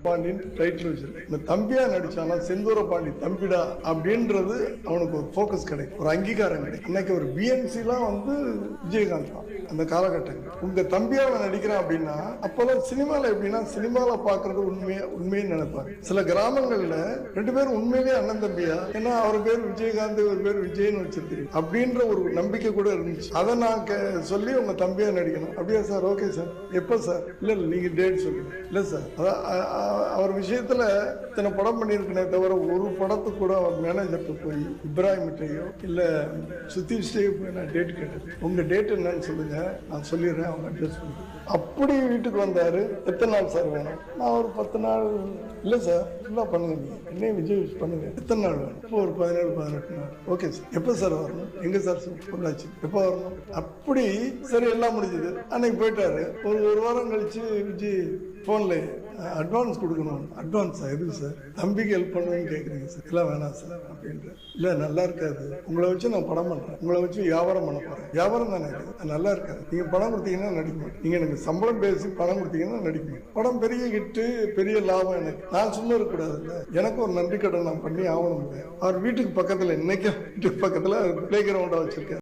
Pandian title வச்சிருக்கேன். இந்த தம்பியா நடிச்சானா செந்தூர பாண்டி தம்பிடா அப்படின்றது அவனுக்கு ஒரு ஃபோக்கஸ் கிடைக்கும், ஒரு அங்கீகாரம் கிடைக்கும். இன்னைக்கு ஒரு பிஎன்சிலாம் வந்து விஜயகாந்த் தான் அந்த காலகட்டங்கள். உங்க தம்பியாவை நடிக்கிறான் அப்படின்னா அப்போல்லாம் சினிமாவில் எப்படின்னா சினிமாவில் பார்க்கறது உண்மைன்னு நினைப்பாங்க. சில கிராமங்கள்ல 2 பேரும் உண்மையிலேயே அண்ணன் தம்பியா, ஏன்னா அவர் பேர் விஜயகாந்த் ஒரு பேர் விஜய்னு வச்சிருக்கு அப்படின்ற ஒரு நம்பிக்கை கூட இருந்துச்சு. அதை நான் சொல்லி உங்க தம்பியா நடிக்கணும் அப்படியா சார், ஓகே சார், எப்போ சார், இல்ல நீங்க டேட் சொல்லுங்க, இல்ல சார். அவர் விஷயத்துல இத்தனை படம் பண்ணியிருக்கனே தவிர ஒரு படத்துக்கு கூட அவர் மேனேஜர்கிட்ட போய் இப்ராஹிம்கிட்டையோ இல்ல சுத்தீஷ்டையோ போய் நான் டேட் கேட்டேன். உங்க டேட் என்னன்னு சொல்லுங்க, நான் சொல்லிடுறேன், அவங்க அட்ஜஸ்ட் பண்ணுங்க. அப்படி வீட்டுக்கு வந்தாரு. எத்தனை நாள் சார் வேணும்? நான் ஒரு 10 நாள். இல்ல சார், ஃபுல்லா பண்ணுங்க, நீங்க என்ன விஜய் பண்ணுங்க, எத்தனை நாள் வேணும்? இப்போ ஒரு 17-18 நாள். ஓகே சார், எப்போ சார் வரணும்? எங்க சார் பொள்ளாச்சி, எப்போ வரணும்? அப்படி சரி, எல்லாம் முடிஞ்சது. அன்னைக்கு போயிட்டாரு. ஒரு வாரம் கழிச்சு விஜய் போன்ல அட்வான்ஸ் கொடுக்கணும். அட்வான்ஸா எதுக்கு சார்? தம்பிக்கு ஹெல்ப் பண்ணுன்னு கேட்குறீங்க சார். எல்லாம் வேணாம் சார் அப்படின்ற. இல்லை நல்லா இருக்காது, உங்களை வச்சு நான் படம் பண்ணுறேன், உங்களை வச்சு வியாபாரம் பண்ண போகிறேன். வியாபாரம் தானே இருக்குது, நல்லா இருக்காது. நீங்கள் பணம் கொடுத்தீங்கன்னா நடிக்க மாட்டேன், நீங்கள் எனக்கு சம்பளம் பேசி பணம் கொடுத்தீங்கன்னா நடிக்க மாட்டேன். படம் பெரிய ஹிட்டு, பெரிய லாபம் எனக்கு. நான் சும்மா இருக்கக்கூடாதுல்ல, எனக்கு ஒரு நன்றி கடன் நான் பண்ணி ஆகணும். அவர் வீட்டுக்கு பக்கத்தில், இன்னைக்கும் வீட்டுக்கு பக்கத்தில் பிளே கிரவுண்டாக வச்சிருக்கேன்.